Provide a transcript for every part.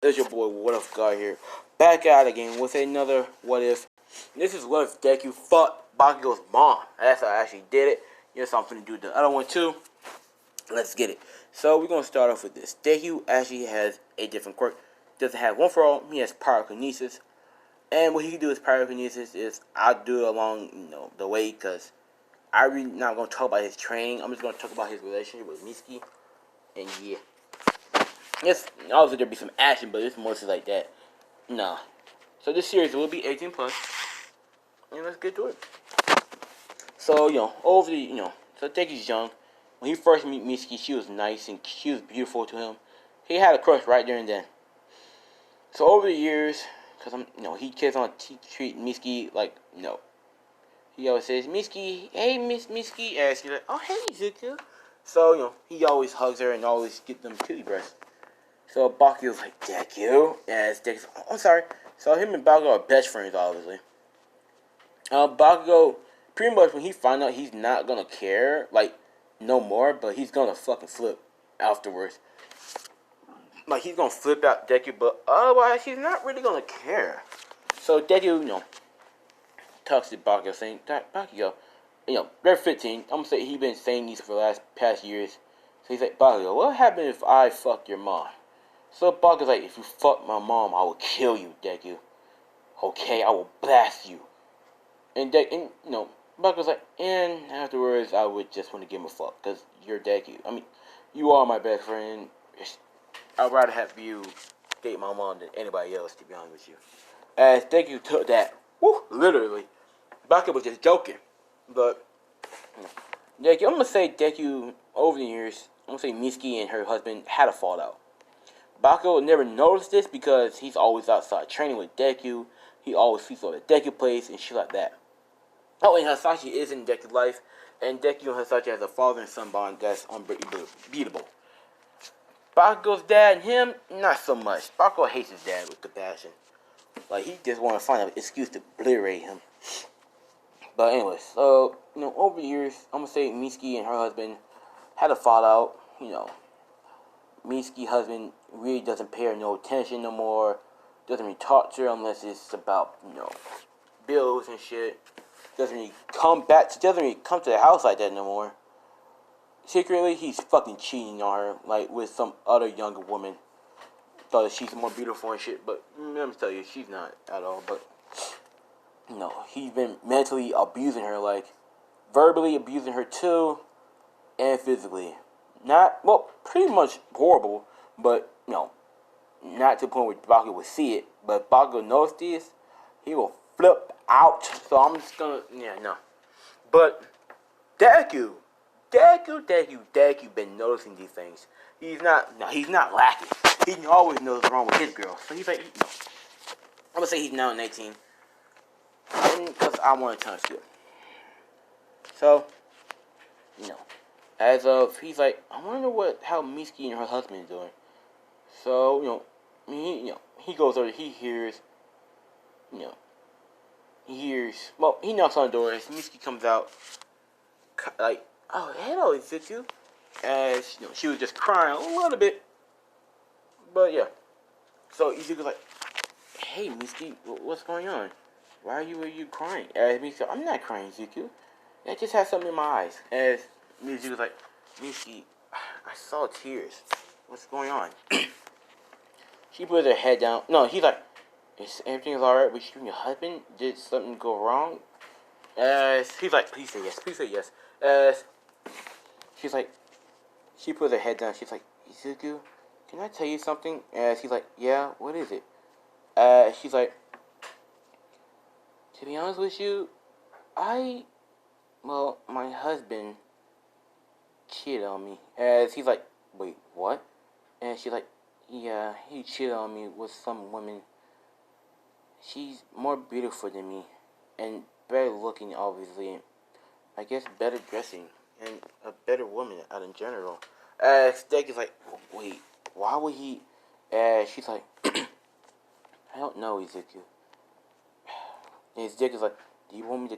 It's your boy What If Guy here, back out again with another What If. This is What If Deku fought Bakugo's mom. That's how I actually did it. Yes, I'm finna do the other one too. Let's get it. So we're gonna start off with this. Deku actually has a different quirk. Doesn't have one for all. He has pyrokinesis, and what he can do with pyrokinesis is I'll do it along the way because I really not gonna talk about his training. I'm just gonna talk about his relationship with Misky, and yeah. Yes, obviously there'll be some action, but it's mostly like that. Nah. So this series will be 18 plus, and let's get to it. So over the so Deku's young. When he first meet Mitsuki, she was nice and she was beautiful to him. He had a crush right there and then. So over the years, because he keeps on treat Mitsuki like he always says Mitsuki, hey Miss Mitsuki, and she's like, oh hey Zuko. So he always hugs her and always get them kitty breasts. So Bakugo's like, Deku, as Deku's, oh, I'm sorry. So him and Bakugo are best friends, obviously. Bakugo, pretty much when he finds out he's not gonna care, like, no more, but he's gonna fucking flip afterwards. Like, he's gonna flip out Deku, but otherwise, he's not really gonna care. So Deku, talks to Bakugo, saying, Bakugo, they're 15. I'm gonna say he's been saying these for the past years. So he's like, Bakugo, what happened if I fuck your mom? So Bakugo's like, if you fuck my mom, I will kill you, Deku. Okay, I will blast you. And Bakugo's like, and afterwards, I would just want to give him a fuck, because you're Deku. I mean, you are my best friend. I'd rather have you date my mom than anybody else, to be honest with you. As Deku took that, literally, Bakugo was just joking. But, Deku, I'm going to say Deku, over the years, I'm going to say Misky and her husband had a fallout. Bakugo never noticed this because he's always outside training with Deku. He always sleeps over at Deku place and shit like that. Oh, and Hasashi is in Deku's life, and Deku and Hasashi has a father and son bond that's unbeatable. Bakugo's dad and him, not so much. Bakugo hates his dad with compassion. Like, he just want to find an excuse to obliterate him. But anyways, so, over the years, I'm going to say Misky and her husband had a fallout, Mitsuki husband really doesn't pay her no attention no more. Doesn't really talk to her unless it's about bills and shit. Doesn't really come to the house like that no more. Secretly, he's fucking cheating on her, like with some other younger woman. Thought she's more beautiful and shit, but let me tell you, she's not at all. But he's been mentally abusing her, like verbally abusing her too, and physically. Pretty much horrible, but, not to the point where Bakugo would see it. But if Bakugo knows this, he will flip out. So I'm just gonna, no. But Deku been noticing these things. He's not lacking. He always knows what's wrong with his girl. So he's like, I'm gonna say he's now 18. Because I want to touch it. So, as of, he's like, I wonder how Misky and her husband is doing. So, he goes over, he hears, he knocks on the door, as Misky comes out, like, oh, hello, Izuku. As, she was just crying a little bit, but yeah. So, Izuku's like, hey, Misky, what's going on? Why are you crying? As Misky, I'm not crying, Izuku. I just have something in my eyes. As Misky was like, Misky, I saw tears. What's going on? She puts her head down. No, he's like, is everything alright with you and your husband? Did something go wrong? He's like, please say yes. She's like, she puts her head down. She's like, Izuku, can I tell you something? He's like, yeah, what is it? She's like, to be honest with you, my husband cheated on me. As he's like, wait, what? And she's like, yeah, he cheated on me with some woman. She's more beautiful than me, and better looking, obviously. I guess better dressing, and a better woman out in general. Deck is like, wait, why would he? She's like, I don't know, Izuku. And his dick is like, do you want to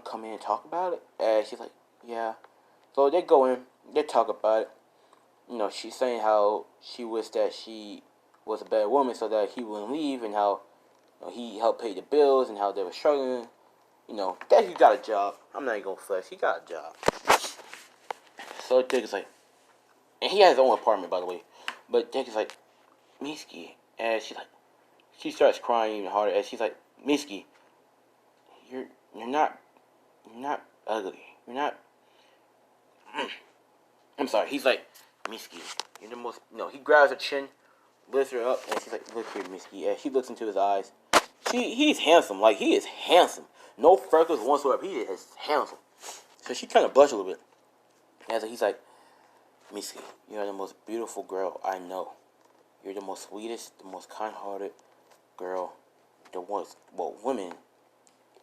come in and talk about it? She's like, yeah. So they go in, they talk about it. She's saying how she wished that she was a bad woman so that he wouldn't leave, and how he helped pay the bills, and how they were struggling. That he got a job. I'm not even gonna flex. He got a job. So Dick is like, and he has his own apartment, by the way. But Dick is like, Misky, and she starts crying even harder, and she's like, Misky, you're not ugly. You're not. I'm sorry. He's like, Misky, you're the most. No, he grabs her chin, lifts her up, and she's like, look here, Misky. And she looks into his eyes. He's handsome. Like, he is handsome. No freckles whatsoever. He is handsome. So she kind of blushed a little bit. And so he's like, Misky, you're the most beautiful girl I know. You're the most sweetest, the most kind-hearted girl, women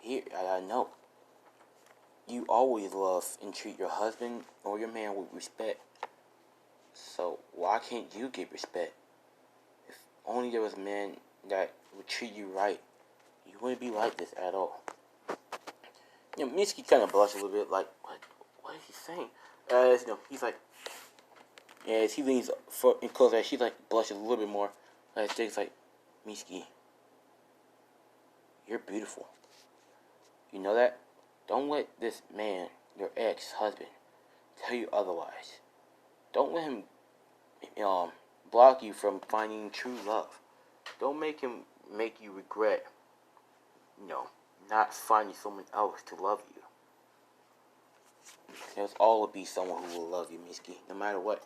here I know. You always love and treat your husband or your man with respect. So why can't you get respect? If only there was a man that would treat you right, you wouldn't be like this at all. Mitsuki kind of blushed a little bit, like, what is he saying? He's like, as he leans closer, she like blushes a little bit more. Jake's like, Mitsuki, you're beautiful. You know that? Don't let this man, your ex-husband, tell you otherwise. Don't let him block you from finding true love. Don't make him make you regret, not finding someone else to love you. There's always be someone who will love you, Mitsuki, no matter what.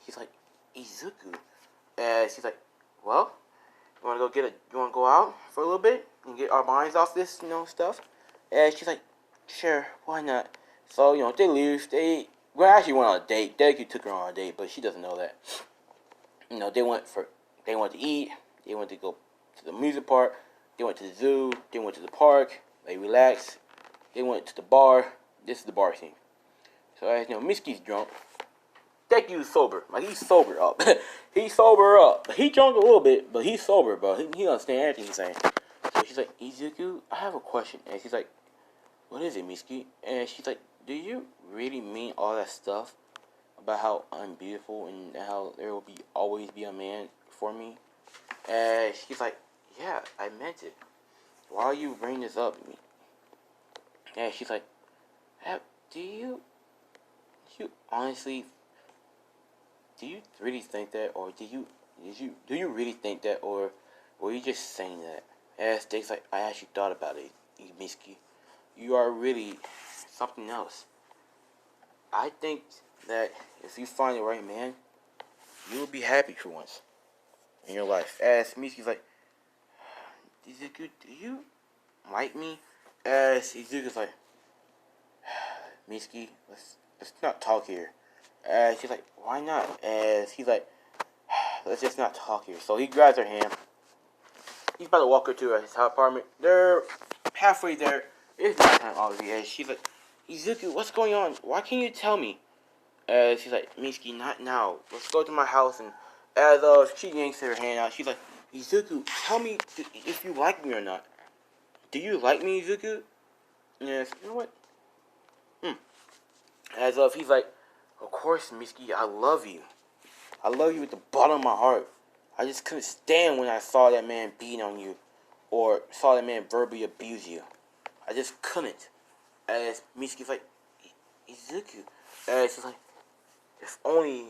He's like, Izuku. And she's like, well, you wanna go out for a little bit and get our minds off this, stuff? And she's like, sure, why not? So, they leave. They actually went on a date. Deku took her on a date, but she doesn't know that. They went to eat. They went to go to the music park. They went to the zoo. They went to the park. They relaxed. They went to the bar. This is the bar scene. So as Mitsuki's drunk. Deku's sober. Like, he's sober up. He's sober up. He drunk a little bit, but he's sober, bro. He understands everything he's saying. So she's like, Izuku, I have a question. And she's like, what is it, Mitsuki? And she's like, do you really mean all that stuff about how I'm beautiful and how there will always be a man for me? And she's like, yeah, I meant it. Why are you bringing this up to me? And she's like, do you honestly, do you really think that, or do you really think that, or were you just saying that? And Stake's like, I actually thought about it, Mitsuki. You are really something else. I think that if you find the right man, you will be happy for once in your life. As Mitsuki's like, Izuku, do you like me? As Izuku's like, Mitsuki, let's not talk here. She's like, why not? As he's like, let's just not talk here. So he grabs her hand. He's about to walk her to his apartment. They're halfway there. It's not time, obviously. And she's like, Izuku, what's going on? Why can't you tell me? She's like, Mitsuki, not now. Let's go to my house. And as she yanks her hand out, she's like, Izuku, tell me if you like me or not. Do you like me, Izuku? Yes. You know what? As he's like, of course, Mitsuki, I love you. I love you with the bottom of my heart. I just couldn't stand when I saw that man beating on you, or saw that man verbally abuse you. I just couldn't. As Mitsuki's like, Izuku. As she's like, if only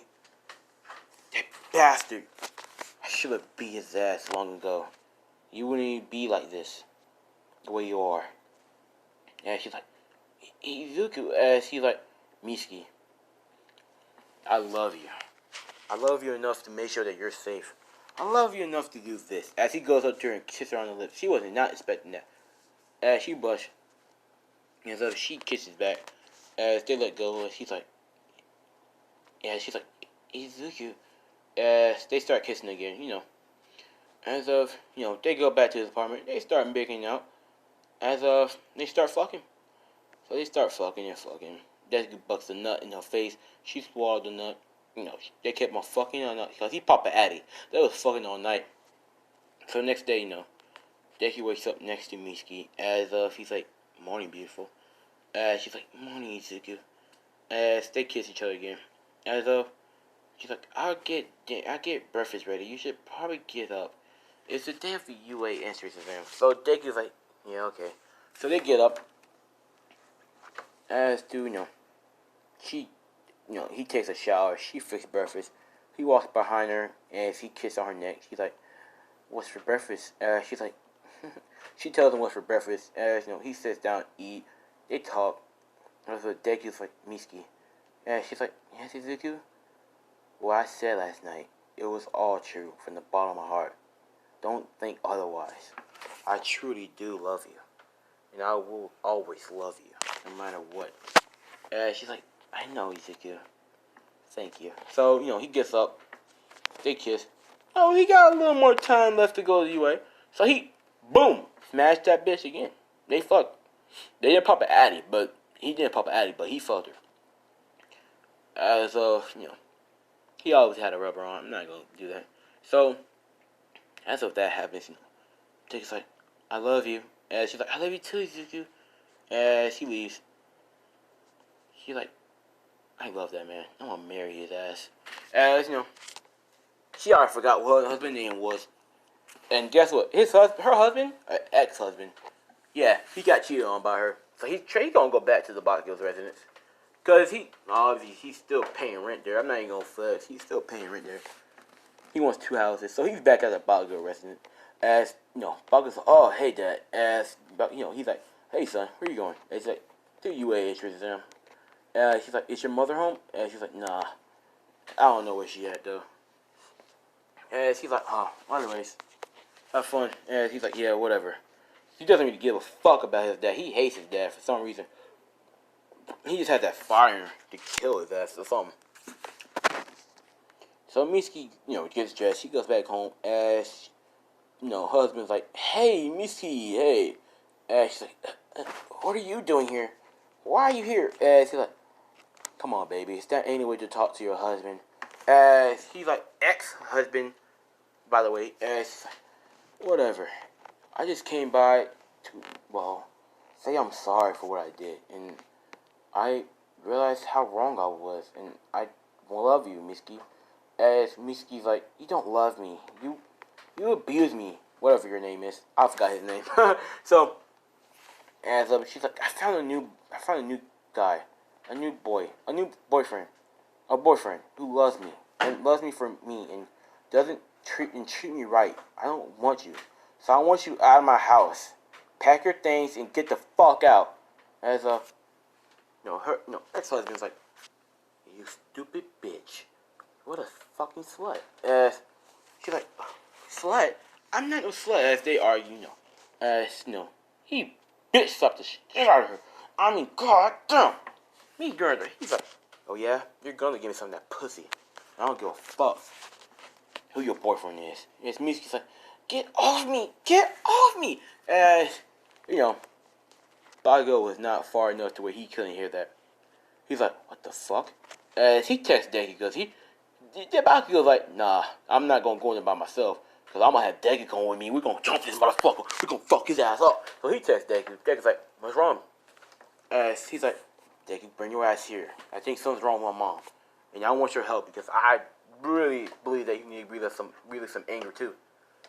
that bastard, I should have beat his ass long ago. You wouldn't even be like this, the way you are. And she's like, Izuku. As he's like, Mitsuki, I love you. I love you enough to make sure that you're safe. I love you enough to do this. As he goes up to her and kisses her on the lips. She was not expecting that. As she blushed. And so she kisses back. As they let go, she's like, Izuku. As they start kissing again, As of, they go back to his apartment. They start making out. As of, they start fucking. So they start fucking and fucking. Deku bucks a nut in her face. She swallowed the nut. They kept on fucking all night. Because he popped an addy. They was fucking all night. So next day, Deku wakes up next to Mitsuki. As he's like, morning, beautiful. She's like, morning, Izuku. As they kiss each other again. As She's like, I'll get breakfast ready. You should probably get up. It's the day of the UA entrance exam. So Deku's like, yeah, okay. So they get up. As to, she, he takes a shower. She fixes breakfast. He walks behind her, and he kisses on her neck. She's like, what's for breakfast? She's like, she tells him what's for breakfast. As, he sits down, eat. They talk. So Deku's like, Misky. And she's like, yes, Izuku? What I said last night, it was all true from the bottom of my heart. Don't think otherwise. I truly do love you. And I will always love you, no matter what. She's like, I know, Izuku. Thank you. So, he gets up. They kiss. Oh, he got a little more time left to go to UA. So he, boom, smashed that bitch again. They fucked. They didn't pop an addy, but he fucked her. As he always had a rubber on. I'm not gonna do that. So, as if that happens, Dick's like, I love you. And she's like, I love you too, Izuku. And she leaves. She's like, I love that man. I'm gonna marry his ass. As she already forgot what her husband's name was. And guess what? Her husband, ex-husband, yeah, he got cheated on by her. So he's gonna go back to the Bakugo's residence. Because obviously, he's still paying rent there. I'm not even gonna flex. He's still paying rent there. He wants 2 houses. So he's back at the Bakugo residence. As, Bakugo's like, oh, hey, Dad. As, he's like, hey, son, where you going? And he's like, to UA entrance exam. She's like, is your mother home? And she's like, nah. I don't know where she at, though. And she's like, oh, anyways, have fun. And he's like, yeah, whatever. He doesn't really give a fuck about his dad. He hates his dad for some reason. He just has that fire to kill his ass or something. So Misky, gets dressed. She goes back home. As, husband's like, hey, Misky, hey. And she's like, what are you doing here? Why are you here? And she's like, come on, baby. Is that any way to talk to your husband? As he's like, ex-husband, by the way. And she's like, whatever. I just came by to, say I'm sorry for what I did. And I realized how wrong I was. And I love you, Misky. As Misky's like, you don't love me. You abuse me. Whatever your name is. I forgot his name. So, as she's like, I found a new guy. A new boyfriend. A boyfriend who loves me. And loves me for me. And doesn't treat me right. I don't want you. So I want you out of my house. Pack your things and get the fuck out. As her ex-husband's like, you stupid bitch. What a fucking slut. As she's like, slut? I'm not no slut. As they argue, As, he bitch slapped the shit out of her. I mean, god damn. Me girl, he's like, oh yeah? You're gonna give me some of that pussy. I don't give a fuck who your boyfriend is. It's Misky's like, get off me! Get off me! As, Bakugo was not far enough to where he couldn't hear that. He's like, what the fuck? As he texts Deku, because Bakugo's like, nah, I'm not gonna go in there by myself. Because I'm gonna have Deku going with me. We're gonna jump this motherfucker. We're gonna fuck his ass up. So he texts Deku. Deku's like, what's wrong? As he's like, Deku, bring your ass here. I think something's wrong with my mom. And I want your help because I really believe that you need to release some anger too.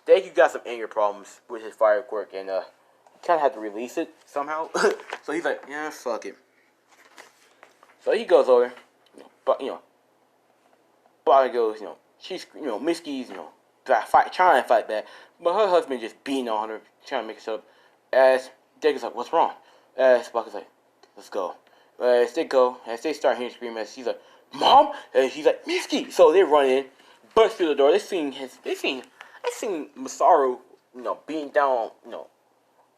Deku got some anger problems with his fire quirk and kind of had to release it somehow. So he's like, yeah, fuck it. So he goes over, Bobby goes, she's, Misky's, trying to fight back, but her husband just beating on her, trying to make her shut up. As Deku's like, what's wrong? As Bobby's like, let's go. As they go, as they start hearing screaming, as she's like, Mom, and she's like, Misky. So they run in, burst through the door. They seen Masaru, beating down,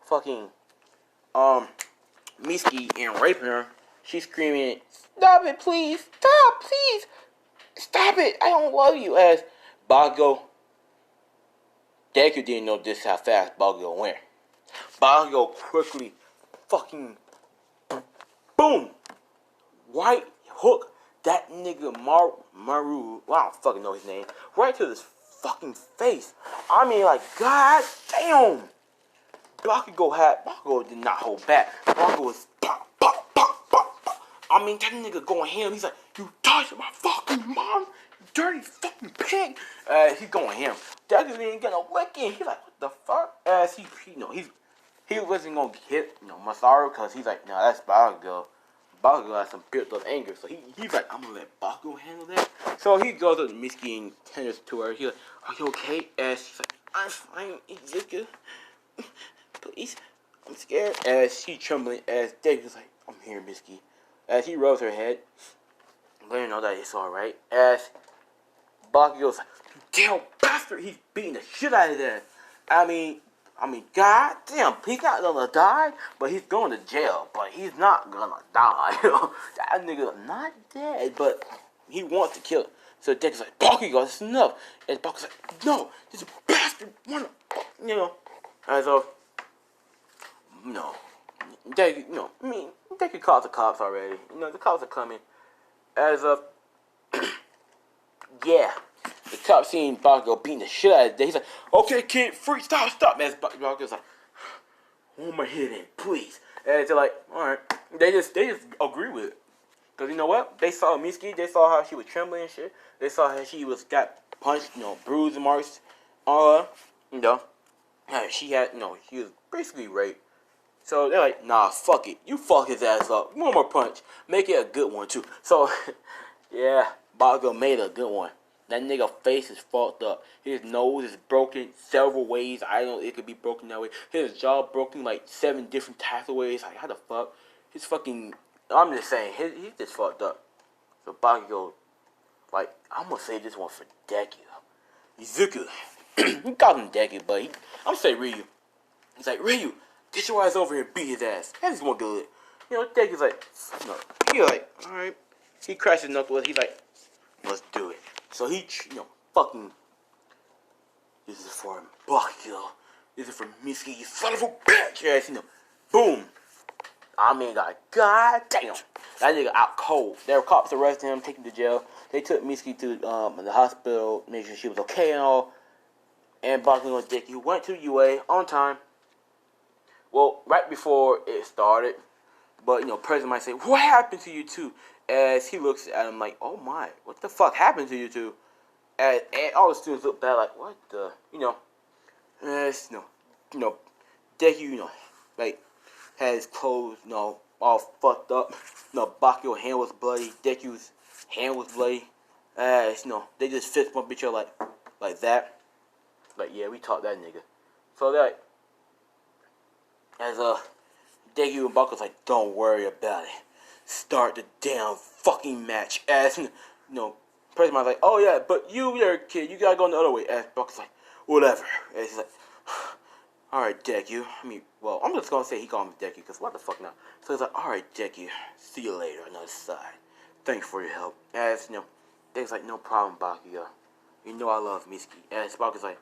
fucking, Misky and raping her. She's screaming, stop it, please, stop, please, stop it, I don't love you. As Bakugo, Deku didn't know just how fast Bakugo went. Bakugo quickly, fucking, boom, right hook that nigga Maru, well, I don't fucking know his name, right to his fucking face. I mean, like, god damn. Bakugo did not hold back. Bakugo was pop, pop, pop, pop, pop. I mean, that nigga going ham. He's like, you touched my fucking mom. You dirty fucking pig. He's going him. Deku ain't gonna lick him. He's like, what the fuck? He wasn't gonna hit, Masaru, because he's like, no, that's Bakugo. Bakugo has some built up anger, so he's like, I'm gonna let Bakugo handle that. So he goes up to Misky and tenders to her. He's like, are you okay? And she's like, I'm fine, Izuku. Please, I'm scared. As she trembling, as Deku's like, I'm here, Misky. As he rubs her head, letting her know that it's alright. As Bakugo's like, damn bastard, he's beating the shit out of that. I mean, god damn, he's not gonna die, but he's going to jail. But he's not gonna die. That nigga not dead, but he wants to kill him. So Deku's like, Bakugo, that's enough. And Bakugo's like, no, this bastard wanna, as of, Deku, Deku called the cops already. The cops are coming. As of, yeah. The cop seen Bakugo beating the shit out of it. He's like, okay, kid, free, stop. Man, Bakugo's like, hold my head in, please. And they're like, alright. They just agree with it. Because you know what? They saw Misky, they saw how she was trembling and shit. They saw how she got punched, bruise marks on her. She had, she was basically raped. So they're like, nah, fuck it. You fuck his ass up. One more punch. Make it a good one, too. So, yeah, Bakugo made a good one. That nigga face is fucked up. His nose is broken several ways. I don't know, it could be broken that way. His jaw broken like 7 different types of ways. Like, how the fuck? His fucking, I'm just saying, he's just fucked up. So Bakugo, like, I'm gonna say this one for Deku. Izuku. He called him Deku, but I'm saying Ryu. He's like, Ryu, get your ass over here and beat his ass. That is more good. Deku's like, no. He's like, alright. He crashes knuckles. He's like, let's do it. So he, fucking, this is for Bakugo. This is for Misky, you son of a bitch. Yes, boom. I mean, like, god damn. That nigga out cold. There were cops arrested him, taken to jail. They took Misky to the hospital, made sure she was okay and all. And Bakugo and Deku went to UA on time. Well, right before it started. But, President might say, what happened to you two? As he looks at him like, oh my, what the fuck happened to you two? And all the students look back like, what the, as, Deku, like, had his clothes, all fucked up. Bakugo's hand was bloody. Deku's hand was bloody. As, they just fist bump each other like that. Like, yeah, we taught that nigga. So, they're like, as, Deku and Bakugo's like, don't worry about it. Start the damn fucking match. As, President Mike's like, oh yeah, but you're a kid. You gotta go the other way. As Bakugo's like, whatever. And he's like, alright, Deku. Well, I'm just gonna say he called me Deku, because what the fuck now? So he's like, alright, Deku. See you later on the other side. Thanks for your help. As, Deku's like, no problem, Bakugo. You know I love Misky. As Bakugo's like,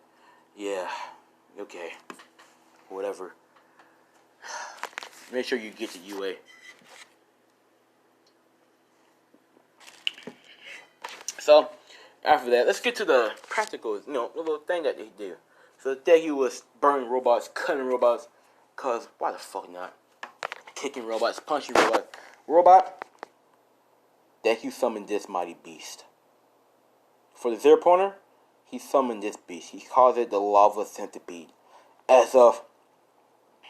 yeah, okay. Whatever. Make sure you get to UA. So, after that, let's get to the practicals, the little thing that they do. So, Deku was burning robots, cutting robots, because why the fuck not? Kicking robots, punching robots. Robot, Deku summoned this mighty beast. For the Zero Pointer, he summoned this beast. He calls it the Lava Centipede. As of,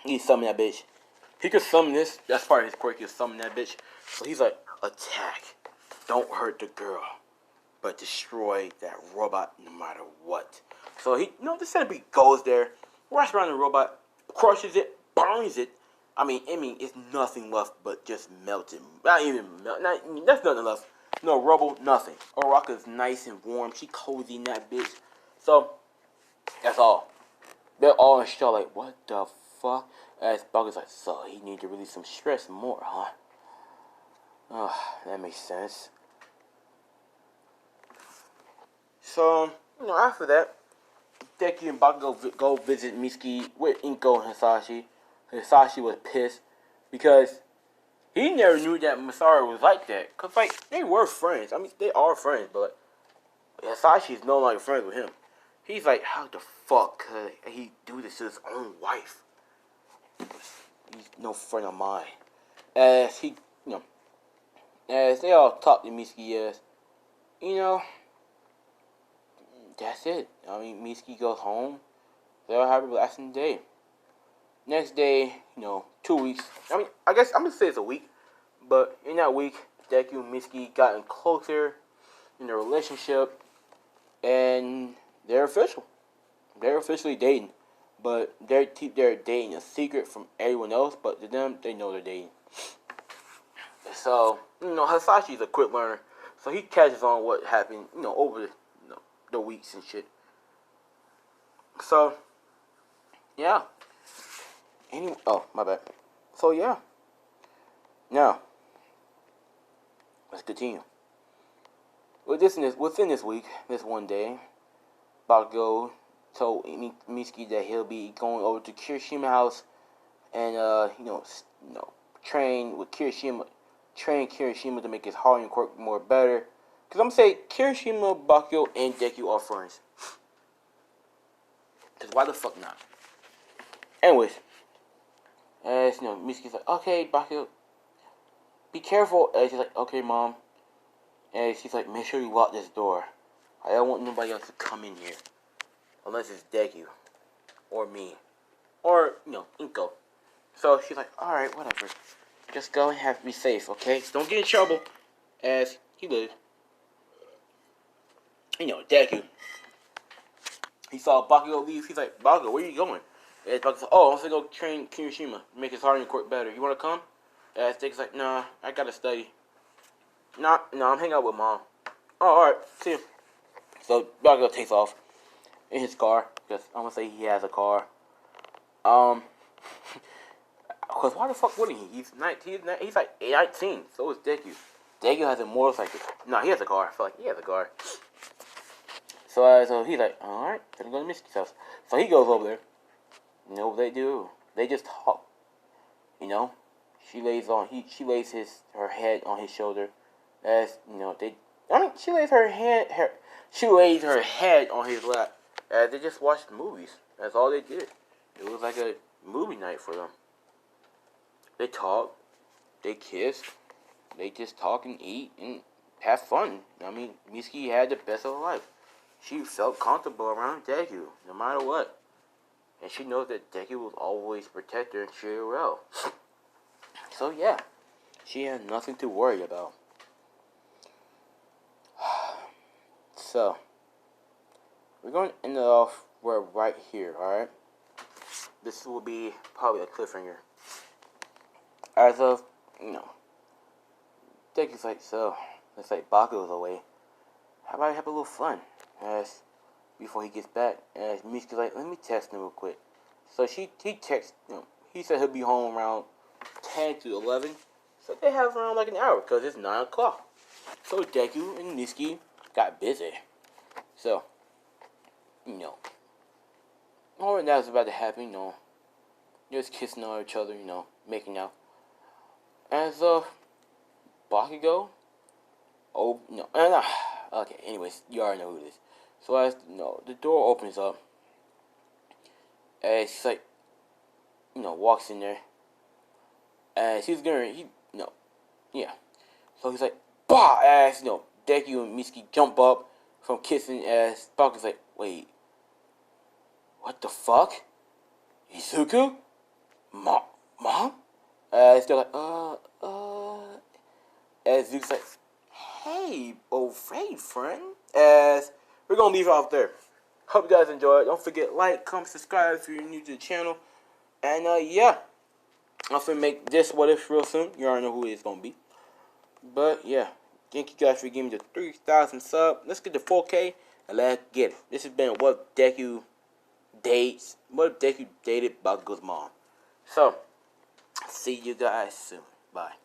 he summoned that bitch. He could summon this. That's part of his quirk. He could summon that bitch. So he's like, attack. Don't hurt the girl, but destroy that robot no matter what. So he, the centipede goes there, runs around the robot, crushes it, burns it. It's nothing left but just melted. Not even melt. That's nothing left. No rubble, nothing. Oraka's nice and warm. She cozy in that bitch. So that's all. They're all in shock like, what the fuck? As Bakugo's like, so he need to release some stress more, huh? Oh, that makes sense. So, after that, Deku and Bakugo go visit Misky with Inko and Hisashi. Hisashi was pissed because he never knew that Masaru was like that. Because, they were friends. They are friends, but Hisashi is no longer friends with him. He's like, how the fuck could he do this to his own wife? He's no friend of mine. As as they all talk to Misky, that's it. I mean, Misky goes home. They'll have a relaxing day. Next day, 2 weeks. I mean, I guess I'm gonna say it's a week, but in that week, Deku and Misky gotten closer in their relationship, and they're official. They're officially dating, but they're dating a secret from everyone else. But to them, they know they're dating. So Hasashi's a quick learner, so he catches on what happened, over the weeks and shit. So yeah. Oh, my bad. So yeah. Now let's continue. Within this week, this one day, Bakugo told Mitsuki that he'll be going over to Kirishima House and train Kirishima to make his Harlem quirk more better. Cause I'm gonna say Kirishima, Bakugo, and Deku are friends. Cause why the fuck not? Anyways, as Mitsuki's like, okay, Bakugo, be careful. And she's like, okay, mom. And she's like, make sure you lock this door. I don't want nobody else to come in here. Unless it's Deku. Or me. Or, Inko. So she's like, alright, whatever. Just go and have me safe, okay? So don't get in trouble. As he would. Deku. He saw Bakugo leave. He's like, Bakugo, where are you going? And Bakugo's like, oh, I'm gonna go train Kirishima. Make his Harlem quirk better. You wanna come? And Deku's like, nah, I gotta study. No, I'm hanging out with mom. Oh, alright, see you. So Bakugo takes off in his car, because I'm gonna say he has a car. Because why the fuck wouldn't he? He's 19, he's like 19, so is Deku. Deku has a motorcycle. No, he has a car. I feel like he has a car. So he's like, alright, gonna go to Misky's house. So he goes over there. You know what they do? They just talk. She lays her head on his shoulder. She lays her head on his lap. As they just watched movies. That's all they did. It was like a movie night for them. They talk, they kiss, they just talk and eat and have fun. I mean, Misky had the best of her life. She felt comfortable around Deku, no matter what. And she knows that Deku will always protect her and treat her well. So yeah, she had nothing to worry about. So, we're going to end it off right here, alright? This will be probably a cliffhanger. As of, Deku's like, so, let's say Bakugo's away. How about I have a little fun? Before he gets back. And Mitsuki's like, let me text him real quick. So he texts, he said he'll be home around 10 to 11. So they have around like an hour, because it's 9 o'clock. So Deku and Misky got busy. So, all that was about to happen, just kissing on each other, making out. As Bakugo, okay, anyways, you already know who it is. So as, the door opens up, and she's like, walks in there, and she's gonna, yeah. So he's like, bah, as, Deku and Misky jump up from kissing, as Bakugo's like, wait, what the fuck? Izuku? Mom? As they're like, as Zuko's like, hey, old friend. As we're gonna leave it off there. Hope you guys enjoyed. Don't forget, like, comment, subscribe if you're new to the channel. And yeah, I'm gonna make this What If real soon. You already know who it's gonna be. But yeah, thank you guys for giving me the 3,000 sub. Let's get to 4K and let's get it. This has been What If Deku dated Bakugo's mom. So, see you guys soon. Bye.